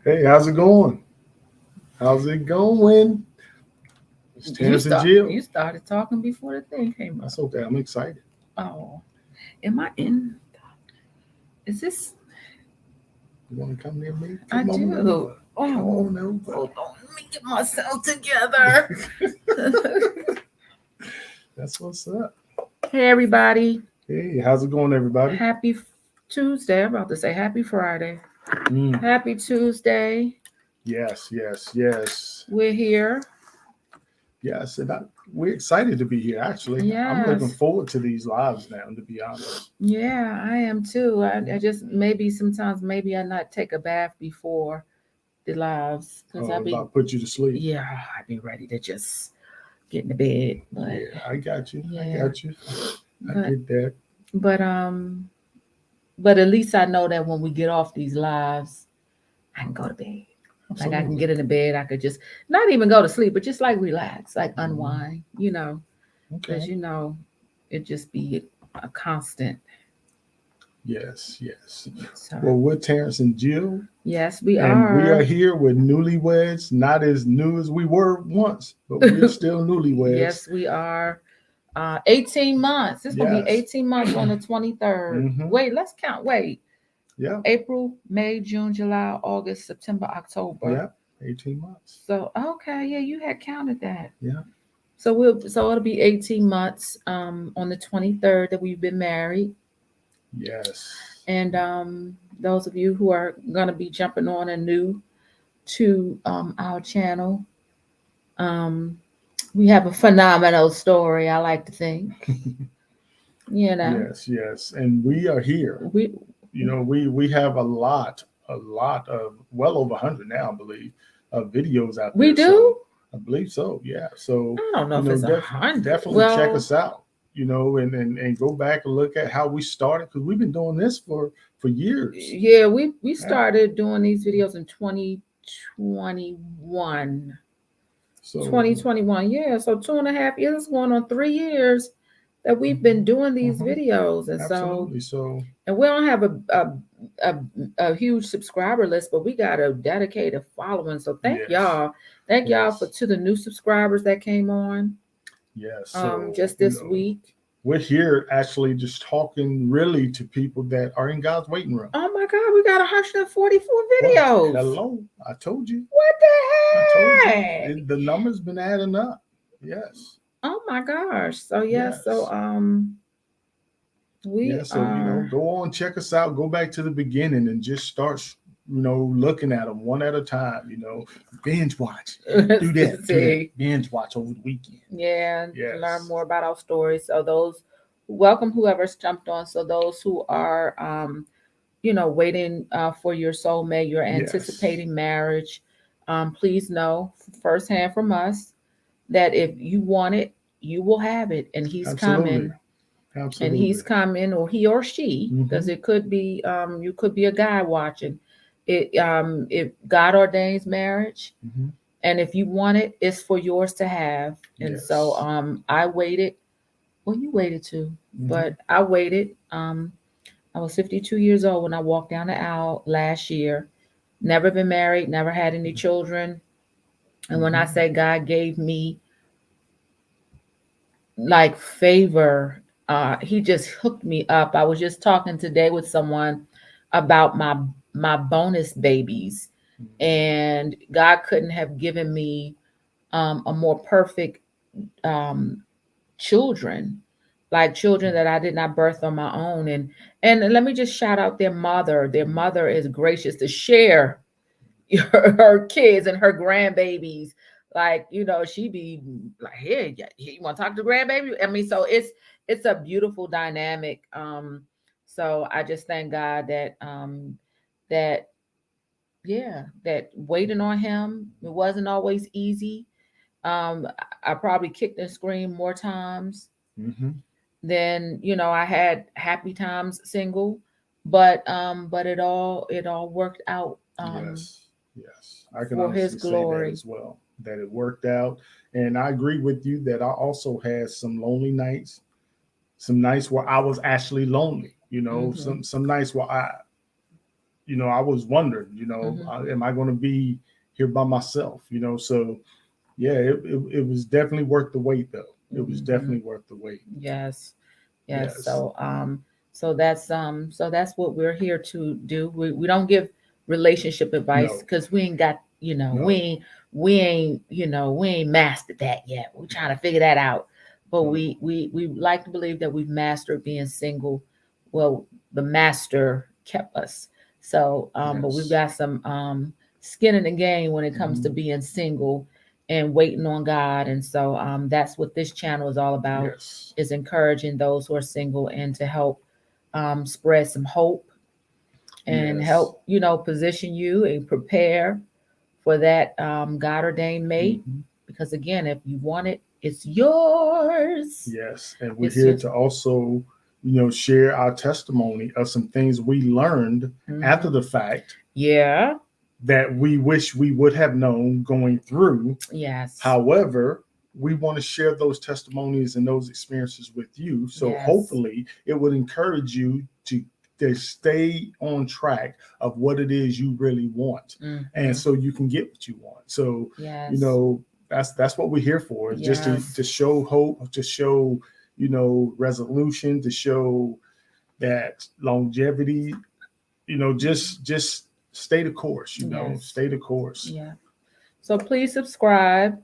Hey, how's it going? How's it going? It's Terrence and Jill. You started talking before the thing came up. That's okay. I'm excited. Oh, am I in? Is this? You want to come near me? I Come on do. over. Come Oh, on over. hold on. Let me get myself together. That's what's up. Hey, everybody. Hey, how's it going, everybody? Happy Tuesday. I'm about to say happy Friday. Mm, Happy Tuesday. yes, yes, yes, We're here. yes. We're excited to be here, actually. I'm looking Yes. forward to these lives now, to be honest. Yeah, I am too. I just maybe sometimes maybe I not take a bath before the lives because I be About put you to sleep. yeah I be ready to just get in the bed, but Yeah, I got you. I yeah, got you. I but get that. but um but at least I know that when we get off these lives, I can go to bed. Like I can Absolutely. get in the bed, I could just not even go to sleep, but just like relax, like Mhm. unwind, because Okay. it just be a constant. Yes, yes. So Well, we're Terrence and Jill, yes, we and we are are. here with newlyweds, not as new as we were once, but we're still newlyweds. Yes, we are. 18 months. It's gonna be Yes. 18 months on the 23rd. Mm-hmm. Wait, let's count. Wait. Yep. April, May, June, July, August, September, October. Yep. 18 months. So okay, yeah, you had counted that. Yeah. So it'll be 18 months on the 23rd that we've been married. Yes. And those of you who are gonna be jumping on and new to our channel, um, we have a phenomenal story, I like to think. You know. Yes, yes. And we are here. We We have a lot of well over 100 now, I believe, of videos out we there. do? So I believe so. Yeah. So, I don't know if it's 100. definitely check Well, us out, and go back and look at how we started because we've been doing this for years. yeah, we Yeah. started doing these videos in 2021. So, 2021. Yeah, so 2.5 years, going on 3 years that we've been doing these mhm, videos. And so, absolutely. So, and we don't have a, a huge subscriber list, but we got a dedicated following. So thank yes, y'all. Thank y'all for yes, to the new subscribers that came on yes. So, just this week. we're here actually just talking really to people that are in God's waiting room. Oh my God, we got 144 Well, videos. hello. I told you. What I told the you. heck? The number's been adding up. Yes. Oh my gosh. So yeah, so Yes. we Yeah. So, are go on, check us out. Go back to the beginning and just start, looking at them one at a time. Binge watch. Do that. Do that. see, Binge watch over the weekend. yeah, learn Yes. more about our stories. So those welcome whoever's jumped on. So those who are waiting for your soulmate, you're Yes. anticipating marriage, please know firsthand from us that if you want it, you will have it, and he's Absolutely. coming. And he's Absolutely. coming, or he or she, because Mm-hmm. it could be you could be a guy watching it. If God ordains marriage, Mm-hmm. and if you want it, it's for yours to have. And so Yes. I waited. Well, you waited too, Mm-hmm. but I waited. I was 52 years old when I walked down the aisle last year. Never been married, never had any children. And when I Mm-hmm. say God gave me like favor, he just hooked me up. I was just talking today with someone about my bonus babies, and God couldn't have given me a more perfect um, children, like children that I did not birth on my own. And let me just shout out their mother. Their mother is gracious to share her kids and her grandbabies. Like, she be like, hey, yeah, you want to talk to the grandbaby? I mean, so it's a beautiful dynamic. So I just thank God that that waiting on him, it wasn't always easy. I probably kicked and screamed more times Mm-hmm. than I had happy times single, but it all worked out Yes, yes. I can for his honestly say that glory. as well, that it worked out. And I agree with you that I also had some lonely nights, some nights where I was actually lonely, Hmm. some nights where I was wondering, Mhm. am I going to be here by myself? So yeah, it was definitely worth the wait, though. It was Mhm. definitely worth the wait. Yes. Yes. Yes. So that's what we're here to do. We don't give relationship advice No. because we ain't got, No. we ain't mastered that yet. We're trying to figure that out. But No. we like to believe that we've mastered being single. Well, the master kept us. So but we've Yes. got some skin in the game when it comes to Mhm. being single and waiting on God. And so that's what this channel is all about, Yes. is encouraging those who are single and to help spread some hope and Yes. help, position you and prepare for that God ordained mate. Mhm. Because again, if you want it, it's yours. Yes. And we're It's here yours. to also, share our testimony of some things we learned after Mhm. the fact Yeah. that we wish we would have known going through. Yes. However, we want to share those testimonies and those experiences with you. So Yes. hopefully it would encourage you to stay on track of what it is you really want. And Hmm. so you can get what you want. So, you Yes. know, that's what we're here for, is just Yes. to show hope, to show, resolution, to show that longevity, just stay the course, Yes. stay the course. Yeah. So please subscribe,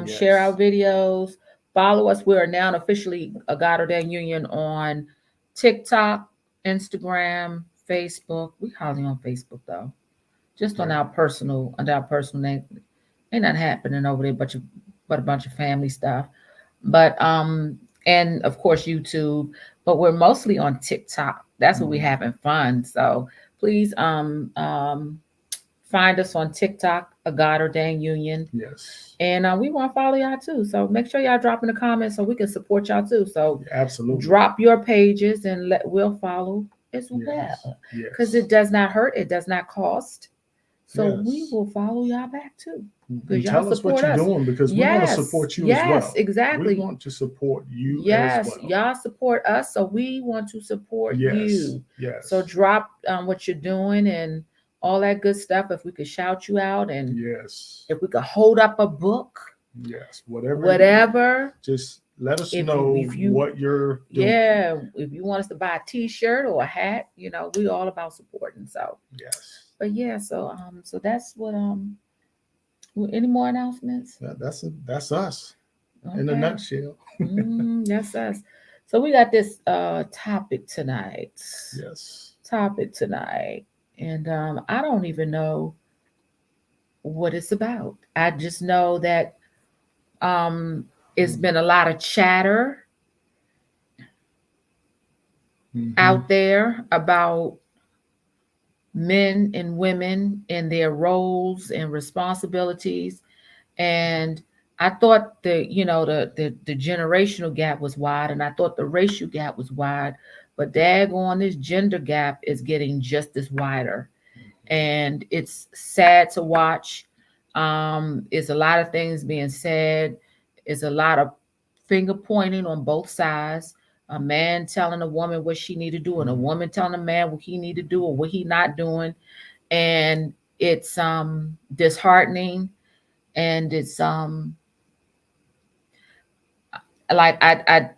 share our Yes. videos, follow us. We are now officially a God Ordained Union on TikTok, Instagram, Facebook. We hardly on Facebook though, just on Right. under our personal name. Ain't nothing happening over there, but a bunch of family stuff. But and of course YouTube. But we're mostly on TikTok. That's what we Mhm. having fun. So please find us on TikTok, a God Ordained Union. Yes. And we want to follow y'all too. So make sure y'all drop in the comments so we can support y'all too. So Absolutely. drop your pages and we'll follow as Yes. well. Because Yes. it does not hurt, it does not cost. So we Yes. will follow y'all back too. Because And y'all tell us what support you're us. doing, because we want to Yes, support you as yes, well. We exactly. want to support you as Yes, well. y'all support us, so we want to support Yes. you. So Yes. drop what you're doing and all that good stuff. If we could shout you out and Yes. if we could hold up a book, Yes. Whatever it is, whatever. just let us If you, know if you, what you're doing. yeah, if you want us to buy a T-shirt or a hat, we all about supporting. So, Yes. but yeah, so that's what Any more announcements? That's us in a Okay, nutshell. that's us. So we got this topic tonight. Yes. Topic tonight, and I don't even know what it's about. I just know that um, it's Mm-hmm. been a lot of chatter Mm-hmm. out there about men and women and their roles and responsibilities. And I thought the generational gap was wide, and I thought the racial gap was wide, but daggone, this gender gap is getting just as wider. And it's sad to watch. It's a lot of things being said. It's a lot of finger pointing on both sides. A man telling a woman what she need to do, and a Mm-hmm. woman telling a man what he need to do or what he not doing. And it's disheartening, and it's like I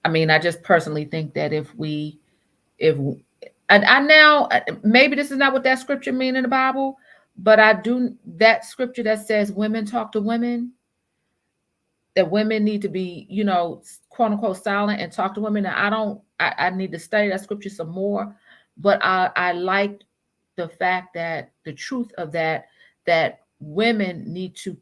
mean, I just personally think that if I now maybe this is not what that scripture mean in the Bible, but I do, that scripture that says women talk to women, that women need to be, quote unquote silent and talk to women. And I need to study that scripture some more, but I like the fact that the truth of that women need to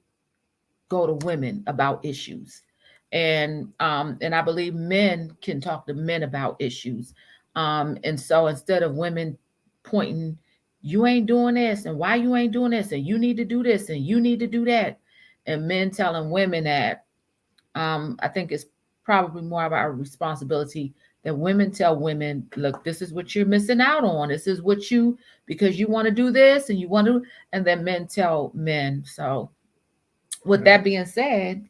go to women about issues. And I believe men can talk to men about issues. And so instead of women pointing, you ain't doing this, and why you ain't doing this, and you need to do this, and you need to do that, and men telling women that, I think it's probably more of our responsibility that women tell women, look, this is what you're missing out on. This is what because you want to do this and you want to, and then men tell men. So with Yeah. that being said,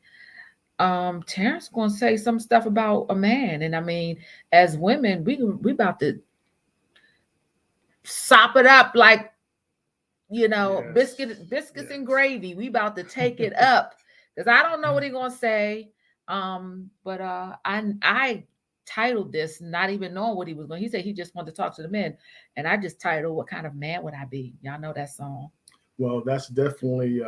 Terrence gonna say some stuff about a man. And I mean, as women, we about to sop it up like, Yes. biscuits and Yes. gravy. We about to take it up because I don't know what he's gonna say. But I titled this not even knowing what he was going. He said he just wanted to talk to the men, and I just titled, "What kind of man would I be?" Y'all know that song. Well, that's definitely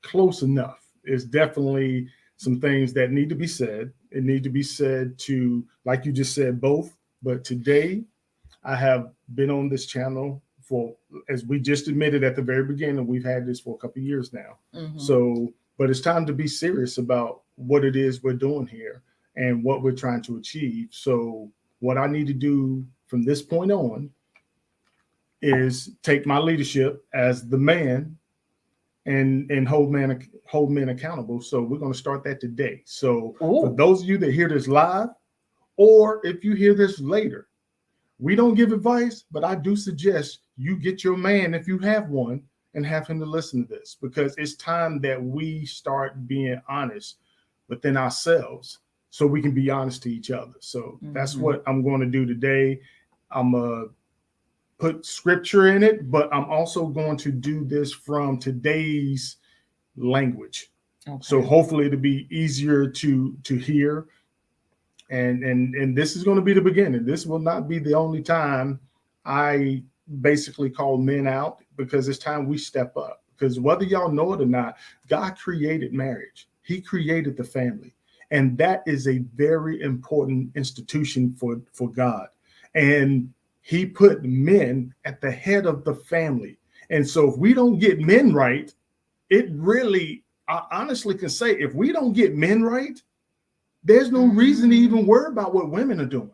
close enough. It's definitely some things that need to be said. It need to be said to, like you just said, both. But today, I have been on this channel for, as we just admitted at the very beginning, we've had this for a couple of years now. Mm-hmm. So, but it's time to be serious about what it is we're doing here and what we're trying to achieve. So, what I need to do from this point on is take my leadership as the man and hold men accountable. So we're going to start that today. So for Ooh. those of you that hear this live, or if you hear this later, we don't give advice, but I do suggest you get your man, if you have one, and have him to listen to this, because it's time that we start being honest within ourselves so we can be honest to each other. So that's what I'm going to do today. I'm put scripture in it, but I'm also going to do this from today's language. Okay. So hopefully it'll be easier to hear. And this is going to be the beginning. This will not be the only time I basically call men out, because it's time we step up. Because whether y'all know it or not, God created marriage. He created the family. And that is a very important institution for God. And he put men at the head of the family. And so if we don't get men right, it really, I honestly can say, if we don't get men right, there's no reason to even worry about what women are doing,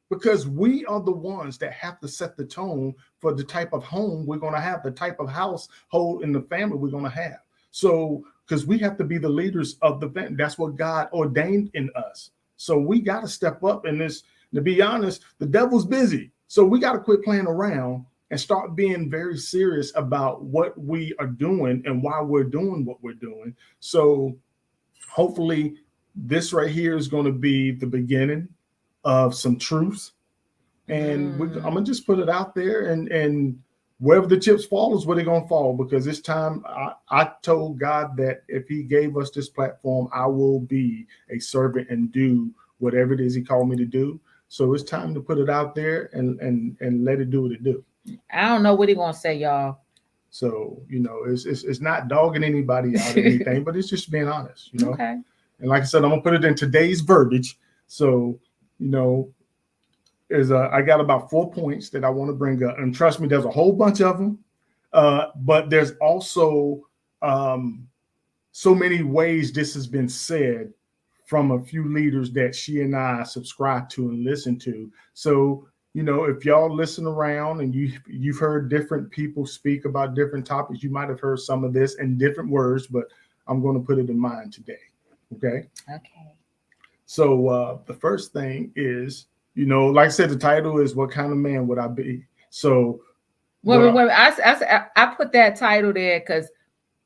because we are the ones that have to set the tone for the type of home we're going to have, the type of household in the family we're going to have. So, because we have to be the leaders of the family. That's what God ordained in us. So we got to step up in this. To be honest, the devil's busy. So we got to quit playing around and start being very serious about what we are doing and why we're doing what we're doing. So hopefully this right here is going to be the beginning of some truths. And I'm going to just put it out there, and wherever the chips fall is where they're going to fall, because this time I told God that if he gave us this platform, I will be a servant and do whatever it is he called me to do. So it's time to put it out there and let it do what it do. I don't know what he's going to say, y'all. So, it's not dogging anybody out or anything, but it's just being honest, Okay. And like I said, I'm going to put it in today's verbiage. So, I got about 4 points that I want to bring up. And trust me, there's a whole bunch of them. But there's also so many ways this has been said from a few leaders that she and I subscribe to and listen to. So, if y'all listen around and you've heard different people speak about different topics, you might have heard some of this in different words, but I'm going to put it in mind today. Okay. Okay. So the first thing is, like I said, the title is "What Kind of Man Would I Be?" So, wait. I put that title there because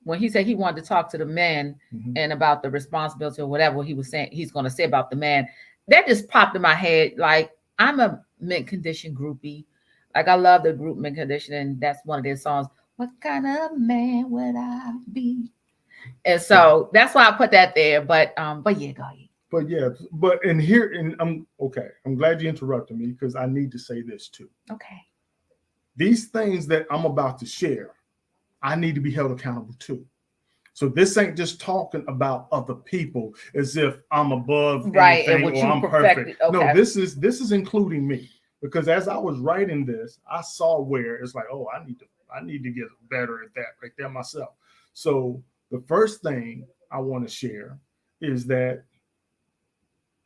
when he said he wanted to talk to the men and about the responsibility or whatever he was saying he's going to say about the man, that just popped in my head. Like, I'm a mint condition groupie. Like, I love the group Mint Condition, and that's one of their songs. What kind of man would I be? And so that's why I put that there. But yeah, go ahead. I'm okay. I'm glad you interrupted me, because I need to say this too. Okay. These things that I'm about to share, I need to be held accountable too. So this ain't just talking about other people as if I'm above anything or I'm perfect. Okay. No, this is including me, because as I was writing this, I saw where it's like, oh, I need to get better at that right there myself. So the first thing I want to share is that,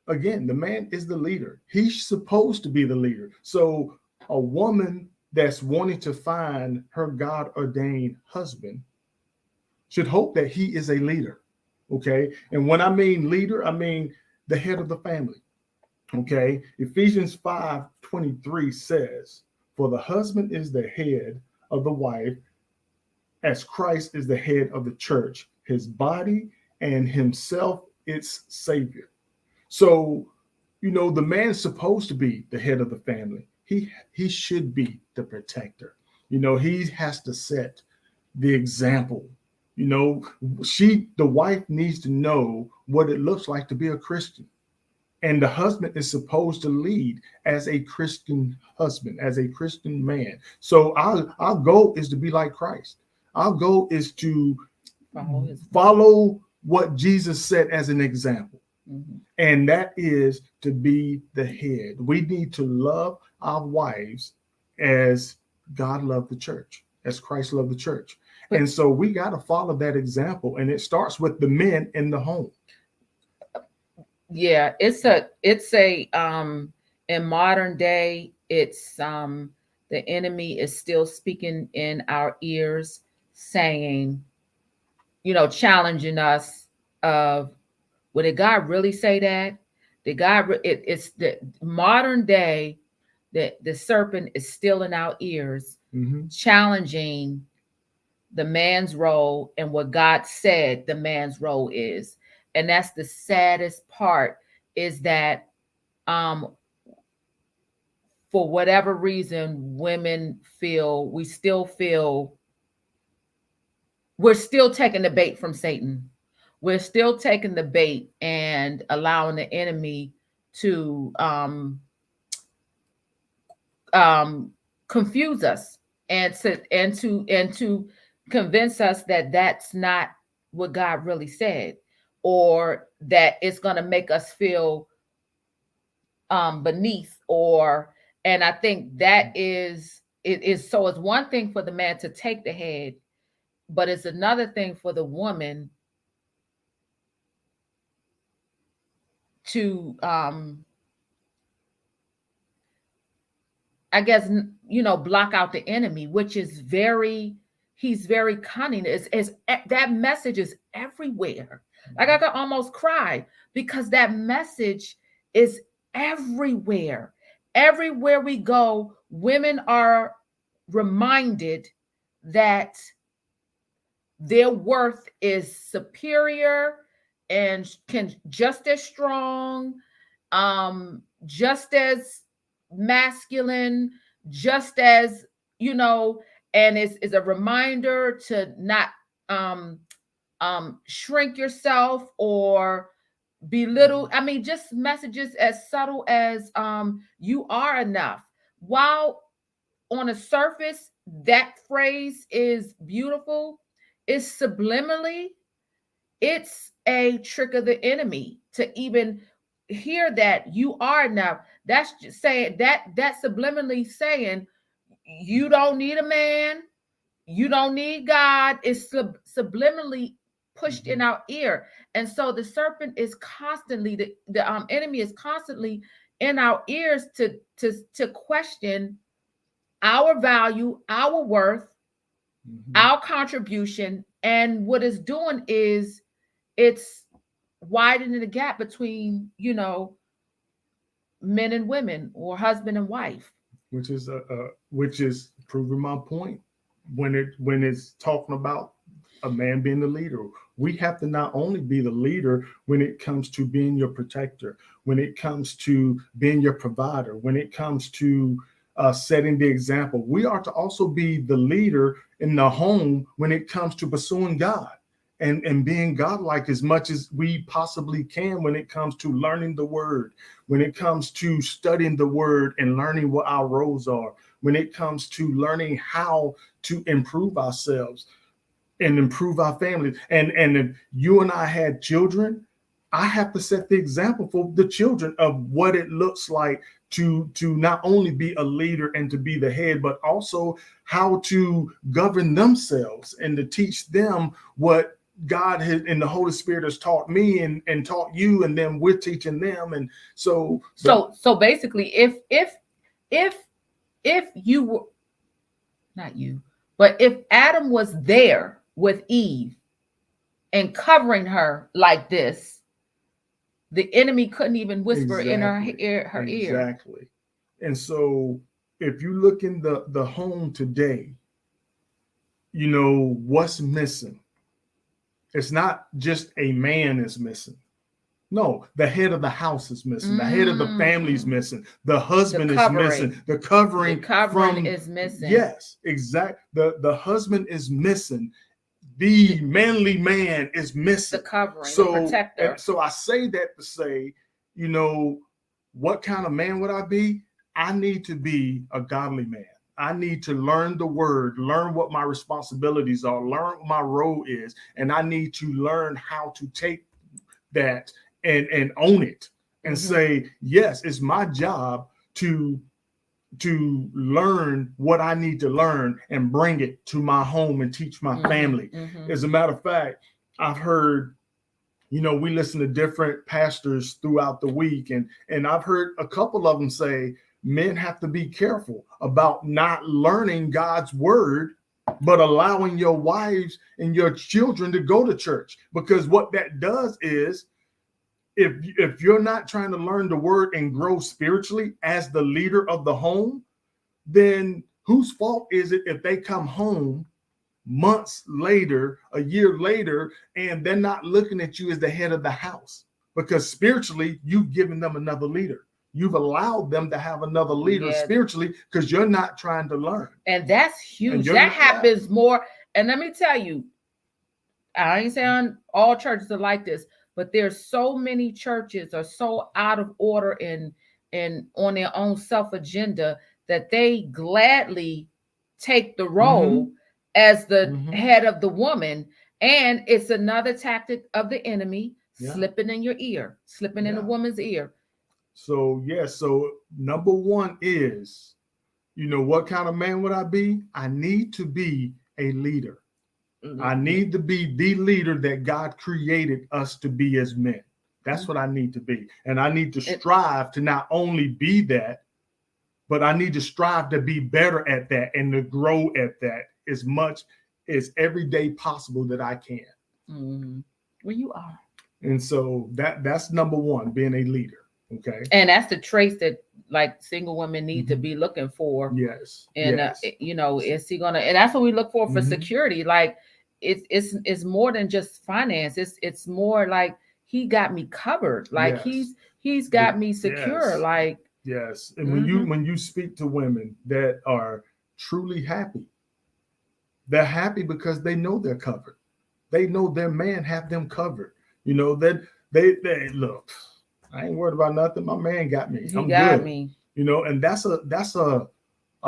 again, the man is the leader. He's supposed to be the leader. So a woman that's wanting to find her God-ordained husband should hope that he is a leader. Okay. And when I mean leader, I mean the head of the family. Okay. Ephesians 5:23 says, "For the husband is the head of the wife, as Christ is the head of the church, his body, and himself its savior." So, the man's supposed to be the head of the family. he should be the protector. He has to set the example. The wife needs to know what it looks like to be a Christian. And the husband is supposed to lead as a Christian husband, as a Christian man. So our goal is to be like Christ. Our goal is to follow what Jesus set as an example. Mm-hmm. And that is to be the head. We need to love our wives as God loved the church, as Christ loved the church. And so we got to follow that example. And it starts with the men in the home. Yeah, it's a in modern day, it's the enemy is still speaking in our ears, saying, challenging us of, well, did God really say that? Did God it's the modern day that the serpent is still in our ears, mm-hmm. challenging the man's role and what God said the man's role is. And that's the saddest part, is that for whatever reason, women we're still taking the bait from Satan. We're still taking the bait and allowing the enemy to confuse us and to convince us that that's not what God really said, or that it's going to make us feel beneath, and I think that is so it's one thing for the man to take the head, but it's another thing for the woman to I guess block out the enemy, which is he's very cunning. Is that message is everywhere. Like I could almost cry, because that message is everywhere. Everywhere we go, women are reminded that their worth is superior and can just as strong, just as masculine, just as, and is a reminder to not shrink yourself or belittle. I mean, just messages as subtle as you are enough. While on the surface that phrase is beautiful, it's subliminally, it's a trick of the enemy to even hear that you are enough. That's just saying that's subliminally saying you don't need a man, you don't need God. It's subliminally pushed in our ear. And so the serpent is constantly, the enemy is constantly in our ears to question our value, our worth, our contribution. And what it's doing is it's widening the gap between, men and women, or husband and wife. Which is proving my point. When it's talking about a man being the leader, we have to not only be the leader when it comes to being your protector, when it comes to being your provider, when it comes to setting the example, we are to also be the leader in the home when it comes to pursuing God and being godlike as much as we possibly can when it comes to learning the word, when it comes to studying the word and learning what our roles are, when it comes to learning how to improve ourselves and improve our families. And if you and I had children, I have to set the example for the children of what it looks like to not only be a leader and to be the head, but also how to govern themselves and to teach them what God has, and the Holy Spirit has taught me and taught you, and then we're teaching them. And so basically, if you were not you, but if Adam was there with Eve and covering her like this, the enemy couldn't even whisper in her ear. Exactly. And so if you look in the home today, what's missing? It's not just a man is missing. No, the head of the house is missing. The head of the family is missing. The husband is missing. The covering from is missing. Yes, exact. The husband is missing. The manly man is missing. The covering, the protector. So I say that to say, you know, what kind of man would I be? I need to be a godly man. I need to learn the word, learn what my responsibilities are, learn what my role is, and I need to learn how to take that and own it and say, yes, it's my job to learn what I need to learn and bring it to my home and teach my family. As a matter of fact, I've heard, you know, we listen to different pastors throughout the week, and I've heard a couple of them say men have to be careful about not learning God's word, but allowing your wives and your children to go to church. Because what that does is, if you're not trying to learn the word and grow spiritually as the leader of the home, then whose fault is it if they come home months later, a year later, and they're not looking at you as the head of the house? Because spiritually, you've given them another leader. You've allowed them to have another leader spiritually because you're not trying to learn. And that's huge. That happens more. And let me tell you, I ain't saying all churches are like this, but there's so many churches are so out of order and on their own self agenda that they gladly take the role as the head of the woman. And it's another tactic of the enemy, slipping in your ear, slipping in a woman's ear. So, so number one is, you know, what kind of man would I be? I need to be a leader. I need to be the leader that God created us to be as men. That's what I need to be. And I need to strive to not only be that, but I need to strive to be better at that and to grow at that as much as every day possible that I can. Well, you are. And so that's number one, being a leader. Okay. And that's the traits that like single women need to be looking for. Yes. And you know, is he gonna? And that's what we look for security. Like it's more than just finance. It's more like he got me covered. Like he's got me secure. Like And when you speak to women that are truly happy, they're happy because they know they're covered. They know their man have them covered. You know that they look. I ain't worried about nothing. My man got me. He got me. You know, and that's a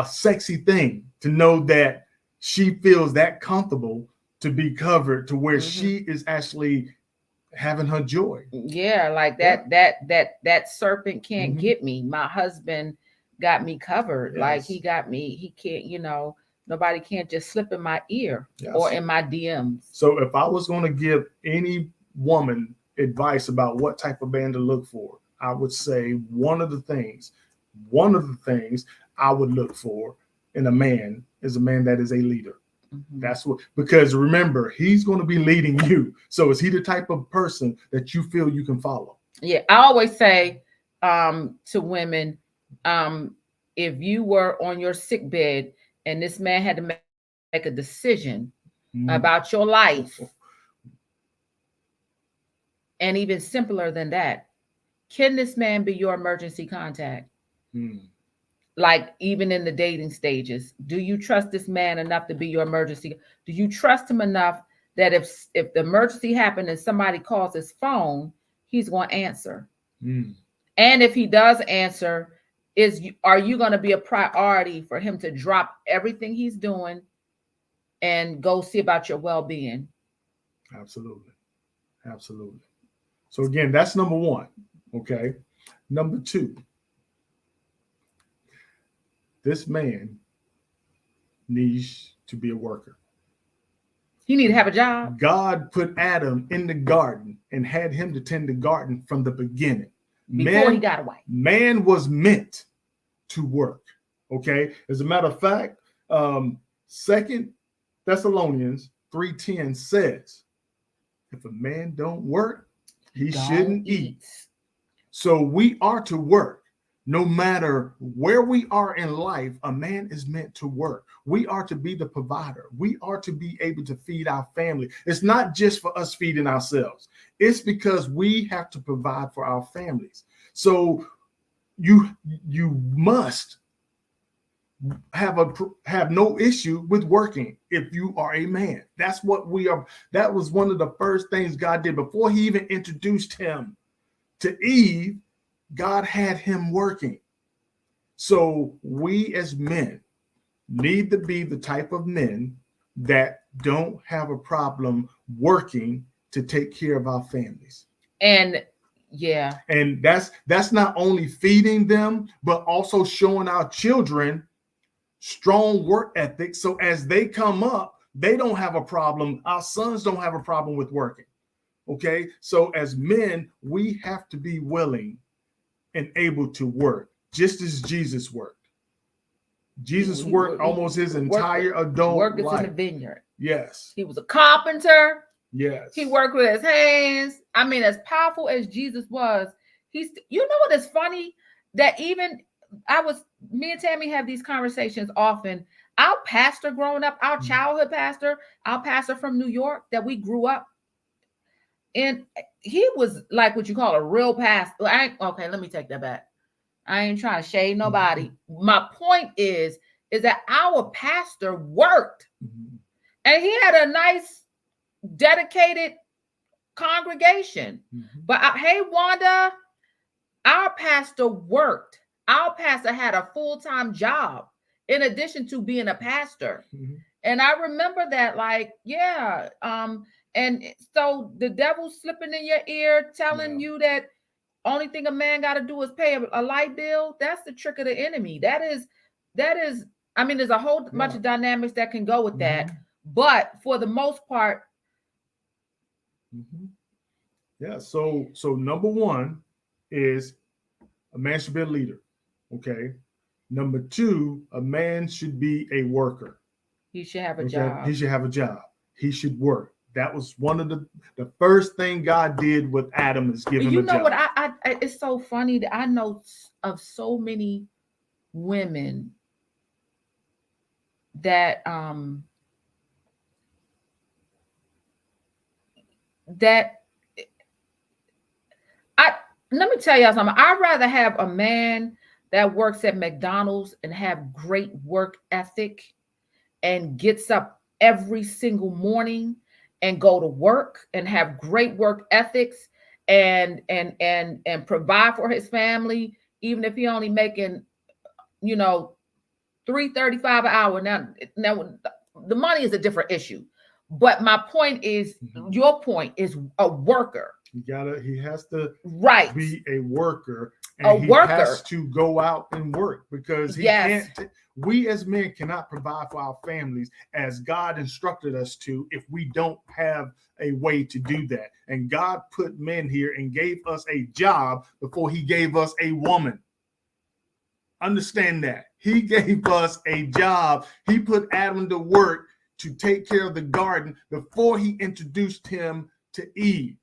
sexy thing to know that she feels that comfortable to be covered to where she is actually having her joy. Yeah, like that serpent can't get me. My husband got me covered. Like he got me. He can't, you know, nobody can't just slip in my ear or in my DMs. So if I was going to give any woman advice about what type of man to look for, I would say one of the things I would look for in a man is a man that is a leader. That's what, because remember, he's going to be leading you. So is he the type of person that you feel you can follow? Yeah, I always say to women, if you were on your sick bed and this man had to make a decision about your life, and even simpler than that, can this man be your emergency contact? Like even in the dating stages, do you trust this man enough to be your emergency? Do you trust him enough that if the emergency happened and somebody calls his phone, he's going to answer? And if he does answer, are you going to be a priority for him to drop everything he's doing and go see about your well-being? Absolutely. So again, that's number one. Okay. Number two, this man needs to be a worker. He need to have a job. God put Adam in the garden and had him to tend the garden from the beginning. Before he got away. Man was meant to work. Okay. As a matter of fact, 2 Thessalonians 3:10 says, if a man don't work, he shouldn't eat. So we are to work. No matter where we are in life, a man is meant to work. We are to be the provider. We are to be able to feed our family. It's not just for us feeding ourselves. It's because we have to provide for our families. So you must have no issue with working if you are a man. That's what we are. That was one of the first things God did before he even introduced him to Eve. God had him working. So we as men need to be the type of men that don't have a problem working to take care of our families. And yeah. And that's not only feeding them, but also showing our children strong work ethic. So as they come up, they don't have a problem. Our sons don't have a problem with working. Okay. So as men, we have to be willing and able to work, just as Jesus worked. Jesus worked almost his entire adult life. Workers in the vineyard. Yes. He was a carpenter. Yes. He worked with his hands. I mean, as powerful as Jesus was, you know what is funny? That even me and Tammy have these conversations often. Our pastor growing up, our childhood pastor, our pastor from New York that we grew up, and he was like what you call a real pastor. Okay, let me take that back. I ain't trying to shade nobody. My point is that our pastor worked, and he had a nice, dedicated congregation. But hey, Wanda, our pastor worked. Our pastor had a full-time job in addition to being a pastor. And I remember that, like, yeah. And so the devil's slipping in your ear, telling you that only thing a man got to do is pay a light bill. That's the trick of the enemy. That is, I mean, there's a whole bunch of dynamics that can go with that. But for the most part. Yeah. So number one is a man should be a leader. Okay. Number two, a man should be a worker. He should have a job. He should have a job. He should work. That was one of the first thing God did with Adam is give him a job. You know what? I it's so funny that I know of so many women that let me tell y'all something. I'd rather have a man that works at McDonald's and have great work ethic and gets up every single morning and go to work and have great work ethics and provide for his family, even if he only making, $3.35 an hour. Now the money is a different issue, but my point is, your point is a worker. He has to be a worker, and he has to go out and work because he can't. We as men cannot provide for our families as God instructed us to if we don't have a way to do that. And God put men here and gave us a job before he gave us a woman. Understand that. He gave us a job. He put Adam to work to take care of the garden before he introduced him to Eve.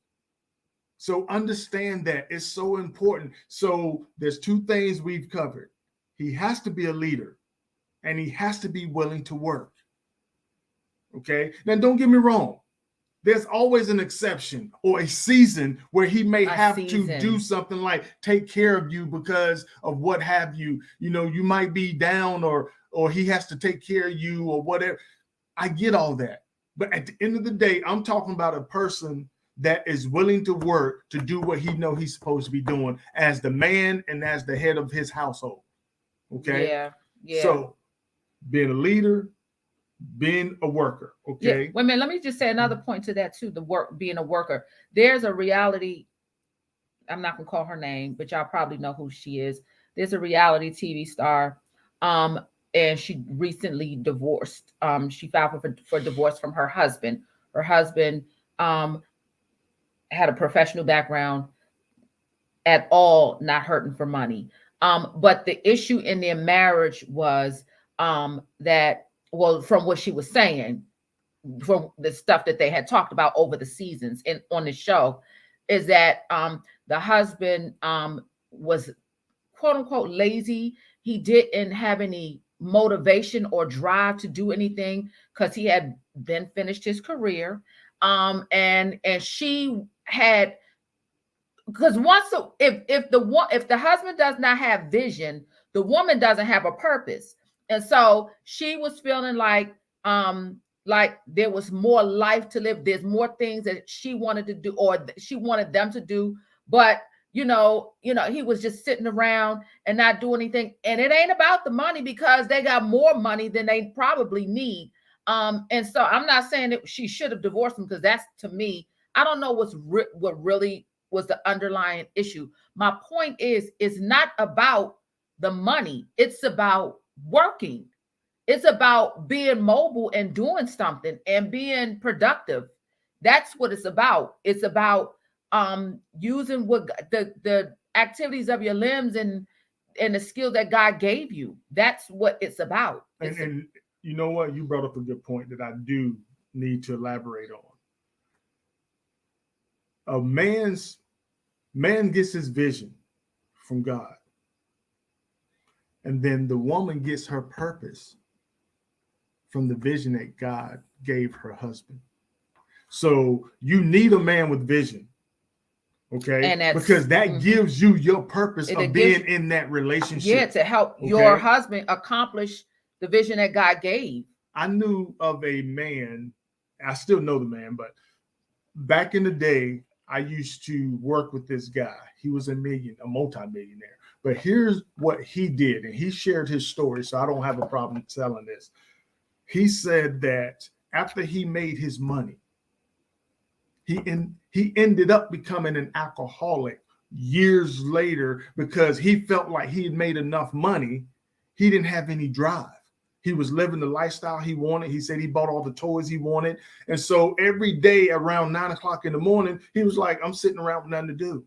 So understand that it's so important. So there's two things we've covered. He has to be a leader and he has to be willing to work. Okay. Now, don't get me wrong. There's always an exception or a season where he may have to do something like take care of you because of what have you. You might be down or he has to take care of you or whatever. I get all that. But at the end of the day, I'm talking about a person that is willing to work to do what he know he's supposed to be doing as the man and as the head of his household. Okay. Yeah. So being a leader, being a worker. Okay. Yeah. Wait a minute. Let me just say another point to that too. Being a worker. There's a reality. I'm not gonna call her name, but y'all probably know who she is. There's a reality TV star. And she recently divorced. She filed for divorce from her husband. Her husband had a professional background, at all not hurting for money. But the issue in their marriage was that, well, from what she was saying, from the stuff that they had talked about over the seasons on the show, is that the husband was quote unquote lazy. He didn't have any motivation or drive to do anything because he had then finished his career. And she had, because if the husband does not have vision, the woman doesn't have a purpose. And so she was feeling like there was more life to live, there's more things that she wanted to do, or she wanted them to do, but he was just sitting around and not doing anything. And it ain't about the money, because they got more money than they probably need. And so I'm not saying that she should have divorced him, because that's, to me, I don't know what really was the underlying issue. My point is, it's not about the money. It's about working. It's about being mobile and doing something and being productive. That's what it's about. It's about using what the activities of your limbs and the skills that God gave you. That's what it's about. And you know what? You brought up a good point that I do need to elaborate on. A man gets his vision from God, and then the woman gets her purpose from the vision that God gave her husband. So you need a man with vision, okay? Because that gives you your purpose of being in that relationship. Yeah, to help your husband accomplish the vision that God gave. I knew of a man, I still know the man, but back in the day, I used to work with this guy. He was a multi-millionaire. But here's what he did, and he shared his story, so I don't have a problem telling this. He said that after he made his money, he ended up becoming an alcoholic years later, because he felt like he had made enough money. He didn't have any drive. He was living the lifestyle he wanted. He said he bought all the toys he wanted. And so every day around 9 o'clock in the morning, he was like, I'm sitting around with nothing to do.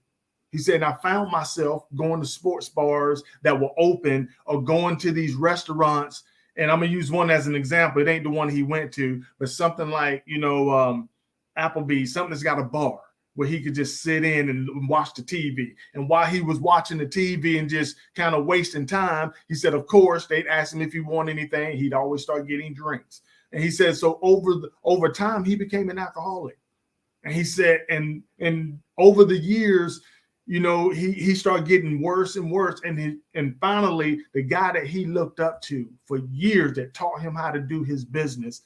He said, and I found myself going to sports bars that were open, or going to these restaurants. And I'm going to use one as an example. It ain't the one he went to, but something like, Applebee's, something that's got a bar where he could just sit in and watch the TV. And while he was watching the TV and just kind of wasting time, he said, of course, they'd ask him if he wanted anything. He'd always start getting drinks. And he said, so over time, he became an alcoholic. And he said, and over the years, he started getting worse and worse. And finally, the guy that he looked up to for years, that taught him how to do his business,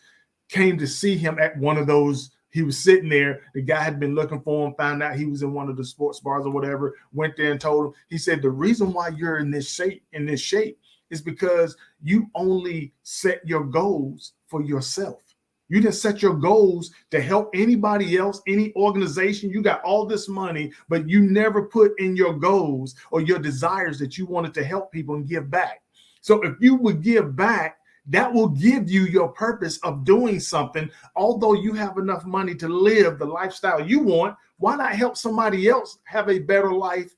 came to see him at one of those. He was sitting there. The guy had been looking for him, found out he was in one of the sports bars or whatever, went there and told him. He said, the reason why you're in this shape is because you only set your goals for yourself. You didn't set your goals to help anybody else, any organization. You got all this money, but you never put in your goals or your desires that you wanted to help people and give back. So if you would give back, that will give you your purpose of doing something. Although you have enough money to live the lifestyle you want, why not help somebody else have a better life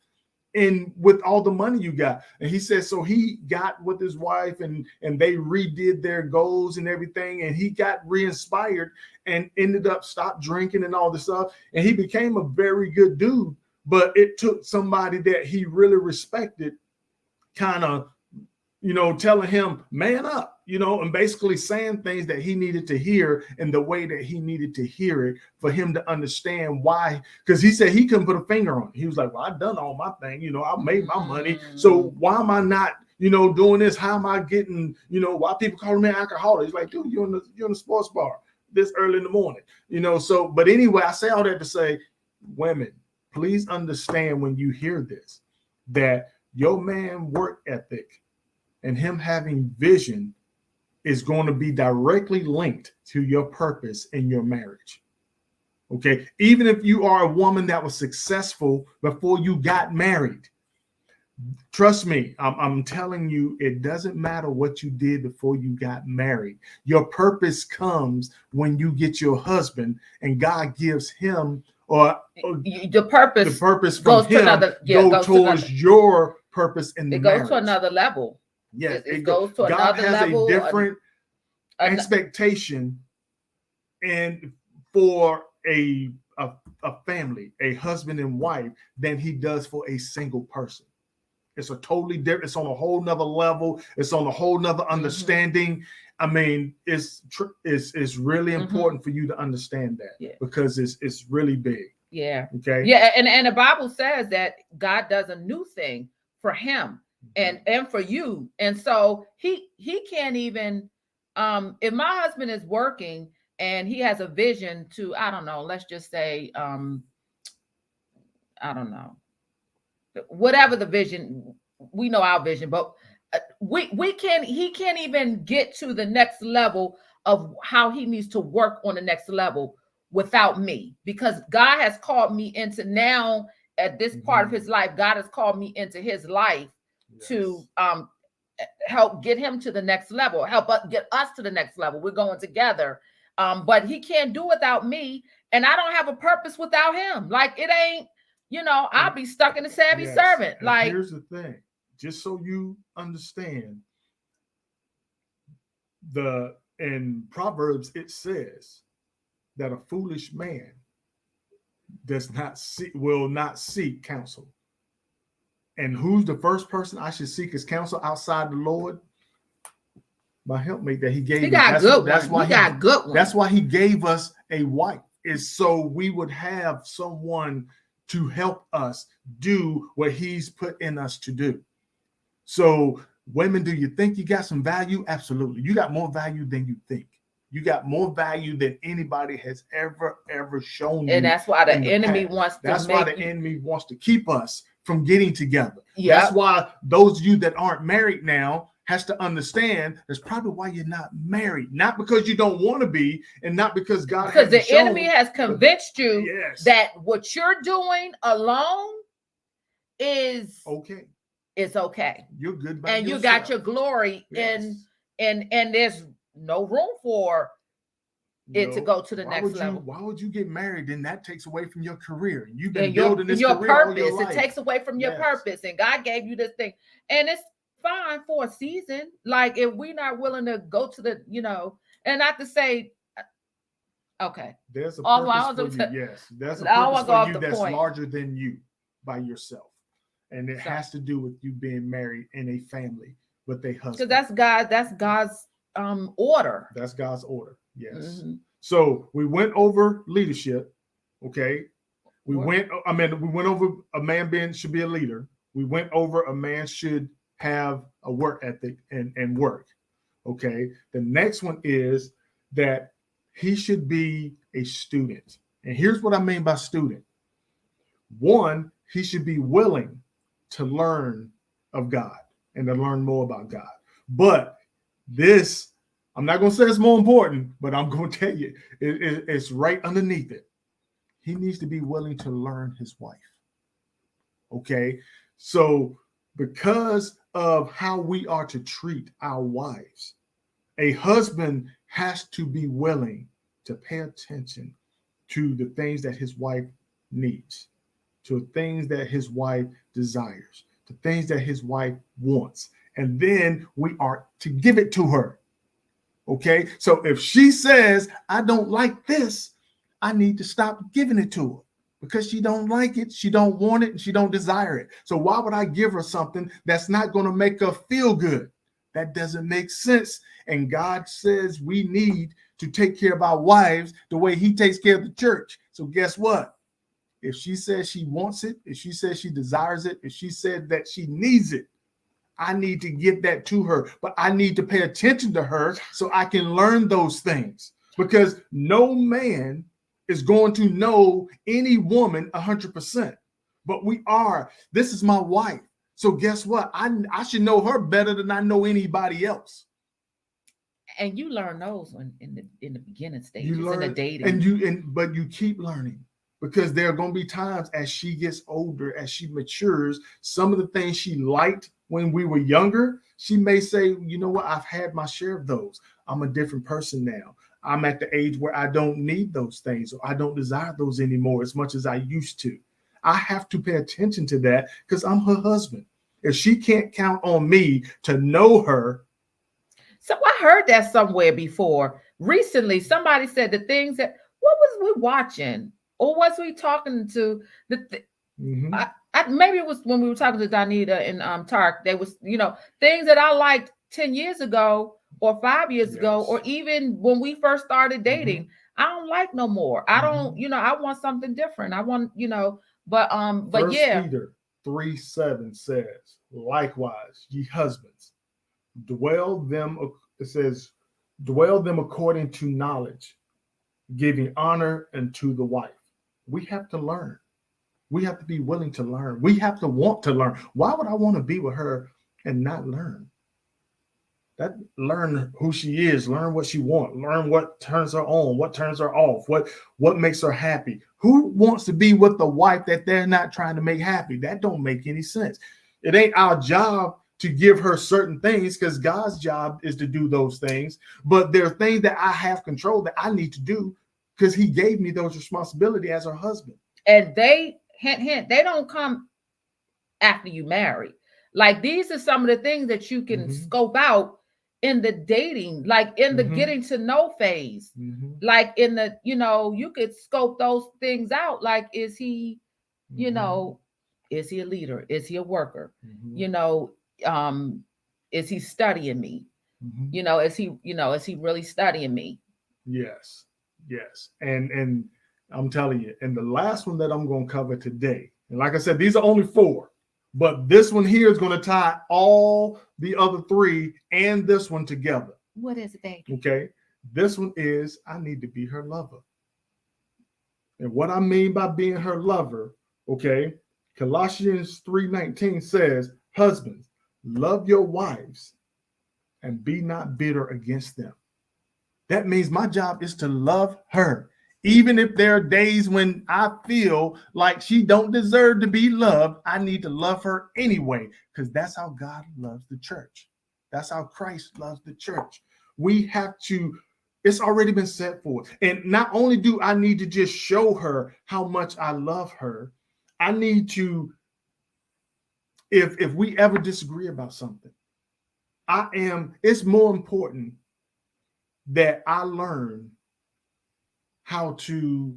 with all the money you got? And he said, so he got with his wife and they redid their goals and everything. And he got re-inspired and ended up stopped drinking and all this stuff. And he became a very good dude. But it took somebody that he really respected kind of, telling him, man up, and basically saying things that he needed to hear in the way that he needed to hear it for him to understand why. Because he said he couldn't put a finger on it. He was like, well, I've done all my thing. I made my money. So why am I not, doing this? How am I getting, why people call me an alcoholic? He's like, dude, you're in a sports bar this early in the morning, So, but anyway, I say all that to say, women, please understand when you hear this, that your man work ethic and him having vision is going to be directly linked to your purpose in your marriage. Okay. Even if you are a woman that was successful before you got married, trust me, I'm telling you, it doesn't matter what you did before you got married. Your purpose comes when you get your husband, and God gives him the purpose from him goes towards your purpose in the marriage. It goes to another level. Yes, it goes to God another has level. A different expectation and for a family, a husband and wife, than he does for a single person. It's a totally different. It's on a whole nother level. It's on a whole nother understanding. I mean, it's really important for you to understand that because it's really big. Yeah. Okay. Yeah, and the Bible says that God does a new thing for him and for you, and so he can't even if my husband is working and he has a vision to, I don't know, let's just say I don't know, whatever the vision, we know our vision, but he can't even get to the next level of how he needs to work on the next level without me, because God has called me into now at this part of his life. God has called me into his life to help get him to the next level, help us get us to the next level. We're going together. But he can't do without me, and I don't have a purpose without him. Like, it ain't, I'll be stuck in the savvy servant. And like, here's the thing, just so you understand, in Proverbs it says that a foolish man will not seek counsel. And who's the first person I should seek his counsel outside the Lord? My helpmate that he gave me. That's why he gave us a wife, is so we would have someone to help us do what he's put in us to do. So, women, do you think you got some value? Absolutely. You got more value than you think. You got more value than anybody has ever shown you. And that's why the enemy wants to That's why the enemy wants to keep us from getting together. Yep. That's why those of you that aren't married now has to understand that's probably why you're not married. Not because you don't want to be, and not because God has the enemy has convinced you that what you're doing alone is okay. It's okay. You're good by and yourself. You got your glory and there's no room for it to go to the next level. Why would you get married? Then that takes away from your career. You've been building this your career purpose. All your life. It takes away from your purpose, and God gave you this thing, and it's fine for a season. Like, if we're not willing to go to the, and not to say, okay, there's a purpose for you. Yes, there's a purpose for you that's larger than you by yourself, and it has to do with you being married in a family with a husband. Because that's God's order. That's God's order. Yes. So we went over leadership. Okay. We went over a man should be a leader. We went over a man should have a work ethic and work. Okay. The next one is that he should be a student. And here's what I mean by student. One, he should be willing to learn of God and to learn more about God. But this, I'm not going to say it's more important, but I'm going to tell you, it's right underneath it. He needs to be willing to learn his wife. Okay. So because of how we are to treat our wives, a husband has to be willing to pay attention to the things that his wife needs, to things that his wife desires, to things that his wife wants. And then we are to give it to her. Okay. So if she says, I don't like this, I need to stop giving it to her because she don't like it. She don't want it and she don't desire it. So why would I give her something that's not going to make her feel good? That doesn't make sense. And God says we need to take care of our wives the way he takes care of the church. So guess what? If she says she wants it, if she says she desires it, if she said that she needs it, I need to give that to her, but I need to pay attention to her so I can learn those things, because no man is going to know any woman 100%, but this is my wife. So guess what? I should know her better than I know anybody else. And you learn those in the beginning stages, in the dating, but you keep learning. Because there are going to be times as she gets older, as she matures, some of the things she liked when we were younger, she may say, you know what, I've had my share of those. I'm a different person now. I'm at the age where I don't need those things, or I don't desire those anymore as much as I used to. I have to pay attention to that because I'm her husband. If she can't count on me to know her. So I heard that somewhere before. Recently, somebody said the things that, what was we watching? Or was we talking to Mm-hmm. Maybe it was when we were talking to Donita and Tark. There was, things that I liked 10 years ago or 5 years ago, Yes. or even when we first started dating. Mm-hmm. I don't like no more. I don't, Mm-hmm. I want something different. I want, but First yeah. Peter 3:7 says, likewise, ye husbands, dwell them, it says, dwell them according to knowledge, giving honor unto the wife. We have to learn. We have to be willing to learn. We have to want to learn. Why would I want to be with her and not learn? That learn who she is, learn what she wants, learn what turns her on, what turns her off, what makes her happy. Who wants to be with the wife that they're not trying to make happy? That don't make any sense. It ain't our job to give her certain things, because God's job is to do those things. But there are things that I have control that I need to do because he gave me those responsibilities as her husband. And they, hint, hint, they don't come after you marry. Like, these are some of the things that you can scope out in the dating, like in the getting to know phase. Like in the, you could scope those things out. Like, is he, is he a leader? Is he a worker? Is he studying me? Is he really studying me? Yes. And I'm telling you, and the last one that I'm going to cover today, and like I said, these are only 4, but this one here is going to tie all the other 3 and this one together. What is it, baby? Okay. This one is, I need to be her lover. And what I mean by being her lover, okay, Colossians 3:19 says, husbands, love your wives and be not bitter against them. That means my job is to love her. Even if there are days when I feel like she don't deserve to be loved, I need to love her anyway, because that's how God loves the church. That's how Christ loves the church. We have to, it's already been set forth. And not only do I need to just show her how much I love her, I need to, if we ever disagree about something, it's more important that I learn how to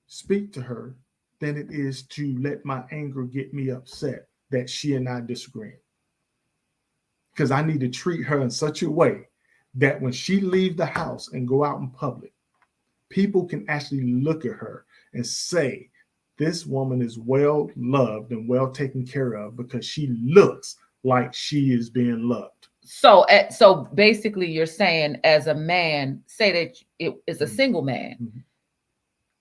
speak to her than it is to let my anger get me upset that she and I disagree. Because I need to treat her in such a way that when she leaves the house and go out in public, people can actually look at her and say, this woman is well loved and well taken care of because she looks like she is being loved. So basically you're saying, as a man, say that it is a single man.